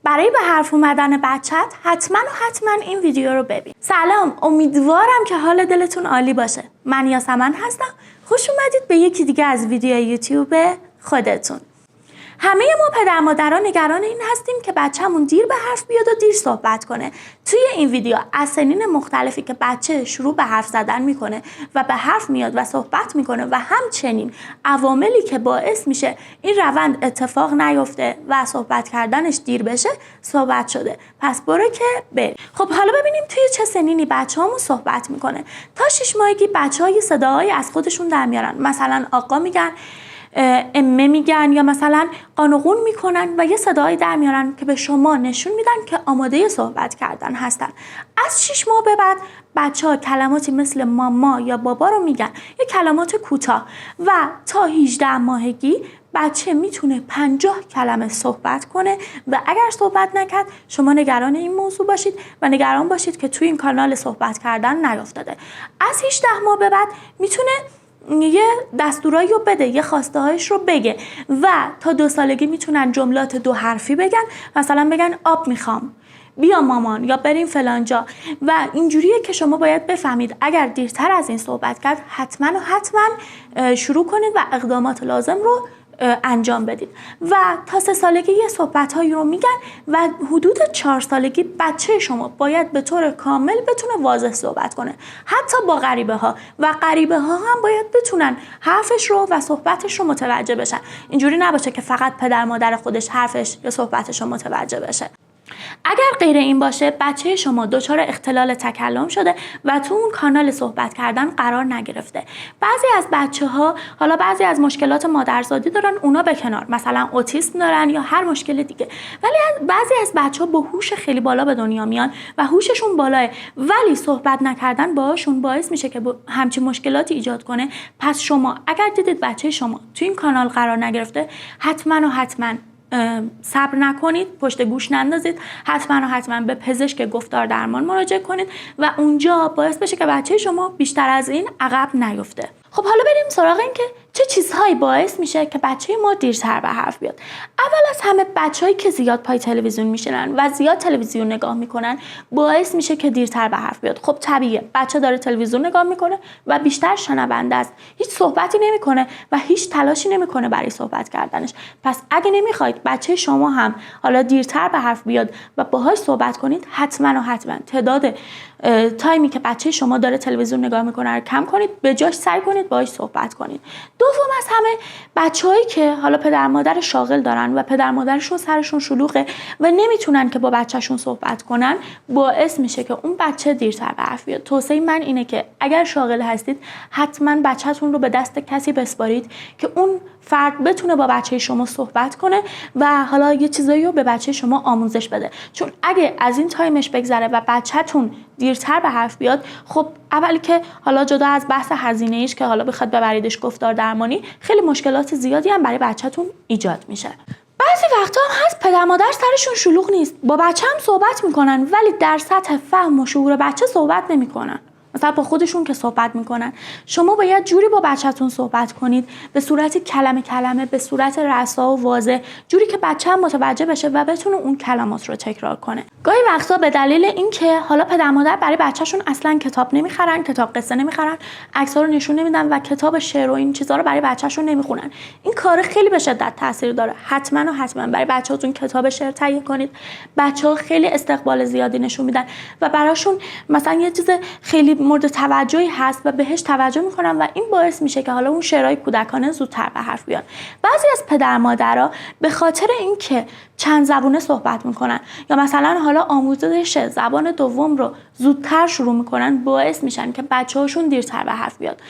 برای به حرف اومدن بچت حتما این ویدیو رو ببین. سلام، امیدوارم که حال دلتون عالی باشه. من یاسمن هستم. خوش اومدید به یکی دیگه از ویدیوهای یوتیوب خودتون. همه ما پدر مادرها نگران این هستیم که بچه‌مون دیر به حرف بیاد و دیر صحبت کنه. توی این ویدیو از سنین مختلفی که بچه شروع به حرف زدن میکنه و به حرف میاد و صحبت میکنه و همچنین عواملی که باعث میشه این روند اتفاق نیفته و صحبت کردنش دیر بشه صحبت شده. پس برو که بریم. خب حالا ببینیم توی چه سنینی بچه‌هامون صحبت میکنه. تا 6 ماهگی بچه‌ها یه صداهایی از خودشون در میارن. مثلا آقا میگن، امه میگن، یا مثلا قانقون میکنن و یه صدایی در میارن که به شما نشون میدن که آماده صحبت کردن هستن. از 6 ماه به بعد بچه ها کلماتی مثل ماما یا بابا رو میگن، یه کلمات کوتاه، و تا 18 ماهگی بچه میتونه 50 کلمه صحبت کنه و اگر صحبت نکرد شما نگران این موضوع باشید و نگران باشید که توی این کانال صحبت کردن نیافتاده. از 18 ماه به بعد میتونه یه دستورایی رو بده، یه خواسته هایش رو بگه، و تا 2 سالگی میتونن جملات 2 حرفی بگن. مثلا بگن آب میخوام، بیا مامان، یا بریم فلانجا. و اینجوریه که شما باید بفهمید اگر دیرتر از این صحبت کرد حتما شروع کنید و اقدامات لازم رو انجام بدید. و تا 3 سالگی یه صحبت‌هایی رو میگن و حدود 4 سالگی بچه شما باید به طور کامل بتونه واضح صحبت کنه، حتی با غریبه ها، و غریبه ها هم باید بتونن حرفش رو و صحبتش رو متوجه بشن. اینجوری نباشه که فقط پدر مادر خودش حرفش یا صحبتش رو متوجه بشه. اگر غیر این باشه بچه شما دچار اختلال تکلم شده و تو اون کانال صحبت کردن قرار نگرفته. بعضی از بچه‌ها حالا بعضی از مشکلات مادرزادی دارن، اونا به کنار، مثلا اوتیسم دارن یا هر مشکل دیگه، ولی بعضی از بچه‌ها با هوش خیلی بالا به دنیا میان و هوششون بالاه، ولی صحبت نکردن باهاشون باعث میشه که همچین مشکلاتی ایجاد کنه. پس شما اگر دیدید بچه شما تو این کانال قرار نگرفته، حتما صبر نکنید، پشت گوش نندازید، حتما به پزشک گفتار درمان مراجعه کنید و اونجا باعث بشه که بچه شما بیشتر از این عقب نیفته. خب حالا بریم سراغ این که چه چیزهایی باعث میشه که بچه ما دیرتر به حرف بیاد. اول از همه بچه‌هایی که زیاد پای تلویزیون میشینن و زیاد تلویزیون نگاه میکنن باعث میشه که دیرتر به حرف بیاد. خب طبیعیه، بچه داره تلویزیون نگاه میکنه و بیشتر شنونده است، هیچ صحبتی نمیکنه و هیچ تلاشی نمیکنه برای صحبت کردنش. پس اگه نمیخواید بچه شما هم حالا دیرتر به حرف بیاد و باهاش صحبت کنید، حتما تعداد تایمی که بچه شما داره تلویزیون نگاه میکنه رو کم کنید، به جاش سعی کنید باهاش صحبت کنید. دوم از همه بچه‌هایی که حالا پدر مادر شاغل دارن و پدر مادرشون سرشون شلوغه و نمیتونن که با بچه‌شون صحبت کنن، باعث میشه که اون بچه دیرتر به حرف بیاد. توصیه من اینه که اگر شاغل هستید حتما بچه‌تون رو به دست کسی بسپارید که اون فرد بتونه با بچه شما صحبت کنه و حالا یه چیزایی رو به بچه شما آموزش بده. چون اگه از این تایمش بگذره و بچه‌تون دیرتر به حرف بیاد، خب اولی که حالا جدا از بحث هزینه ایش که حالا بخواد ببریدش گفتار درمانی، خیلی مشکلات زیادی هم برای بچه‌تون ایجاد میشه. بعضی وقتا هم هست پدر مادر سرشون شلوغ نیست، با بچه هم صحبت میکنن ولی در سطح فهم و شعور بچه صحبت نمیکنن. مثلا با خودشون که صحبت میکنن. شما باید جوری با بچه‌تون صحبت کنید، به صورت کلمه، به صورت رسا و واضح، جوری که بچه هم متوجه بشه و بتونه اون کلمات رو تکرار کنه. گاهی وقتا به دلیل اینکه حالا پدر مادر برای بچه‌شون اصلا کتاب نمیخرن، کتاب قصه نمیخرن، عکس‌ها رو نشون نمیدن و کتاب شعر و این چیزا رو برای بچه‌شون نمیخونن. این کار خیلی به شدت تاثیر داره. حتما برای بچه‌تون کتاب شعر تهیه کنید. بچه‌ها خیلی استقبال زیادی نشون میدن و براشون مثلا یه چیز خیلی مورد توجهی هست و بهش توجه میکنن و این باعث میشه که حالا اون شعرهای کودکانه زودتر به حرف بیان. بعضی از پدر مادرها به خاطر اینکه چند زبونه صحبت میکنن یا مثلا حالا آموزش زبان دوم رو زودتر شروع میکنن، باعث میشن که بچه‌هاشون دیرتر به حرف بیاد.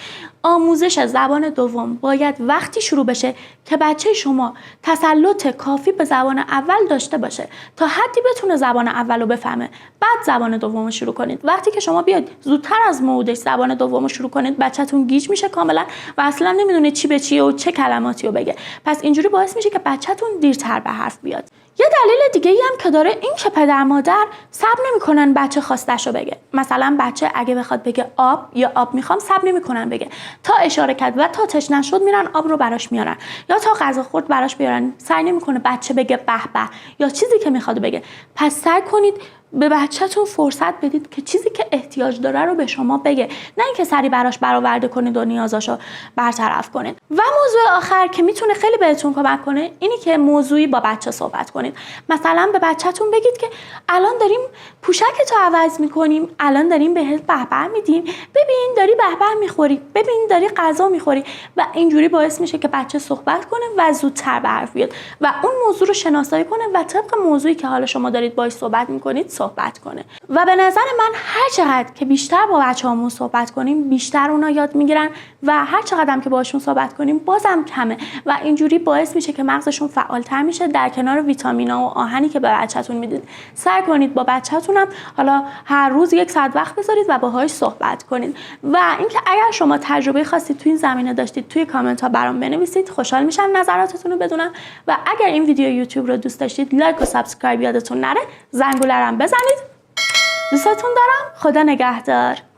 آموزش زبان دوم باید وقتی شروع بشه که بچه شما تسلط کافی به زبان اول داشته باشه تا حدی بتونه زبان اول رو بفهمه، بعد زبان دوم رو شروع کنید. وقتی که شما بیاید زودتر از موعودش زبان دوم رو شروع کنید، بچه‌تون گیج میشه کاملا و اصلا نمیدونه چی به چیه و چه کلماتی رو بگه. پس اینجوری باعث میشه که بچه‌تون دیرتر به حرف بیاد. یه دلیل دیگه ای هم که داره این که پدر مادر صبر نمیکنن بچه خواستشو بگه. مثلا بچه اگه بخواد بگه آب یا آب میخوام صبر نمیکنن بگه، تا اشاره کرد و تا تشنه شد میرن آب رو براش میارن، یا تا غذا خورد براش بیارن. سعی نمیکنه بچه بگه به به یا چیزی که میخواد بگه. پس سعی کنید به بچه‌تون فرصت بدید که چیزی که احتیاج داره رو به شما بگه، نه اینکه سری براش برآورده کنید و نیازاشو برطرف کنید. و موضوع آخر که میتونه خیلی بهتون کمک کنه اینی که موضوعی با بچه صحبت کنید. مثلا به بچه‌تون بگید که الان داریم پوشکتو عوض میکنیم، الان داریم بهت بهبه میدیم، ببین داری بهبه میخوری، ببین داری غذا میخوری. و اینجوری باعث میشه که بچه صحبت کنه و زودتر به حرف بیاد و اون موضوع رو شناسایی کنه و طبق موضوعی که حالا شما دارید باهاش صحبت میکنید صحبت کنه. و به نظر من هر چقدر که بیشتر با بچه‌هامون صحبت کنیم بیشتر اونا یاد میگیرن و هر چقدر هم که باشون صحبت کنیم بازم کمه و اینجوری باعث میشه که مغزشون فعالتر میشه. در کنار ویتامینا و آهنی که به بچه‌تون میدید سعی کنید با بچه‌تون هم حالا هر روز 1 ساعت وقت بذارید و باهاش صحبت کنید. و اینکه اگر شما تجربه خاصی تو این زمینه داشتید توی کامنت ها برام بنویسید، خوشحال میشم نظراتتون رو بدونم. و اگر این ویدیو یوتیوب رو دوست داشتید لایک و سابسکرایب یادتون نره، زنگوله رو هم بزنید. دوستتون دارم. خدا نگهدار.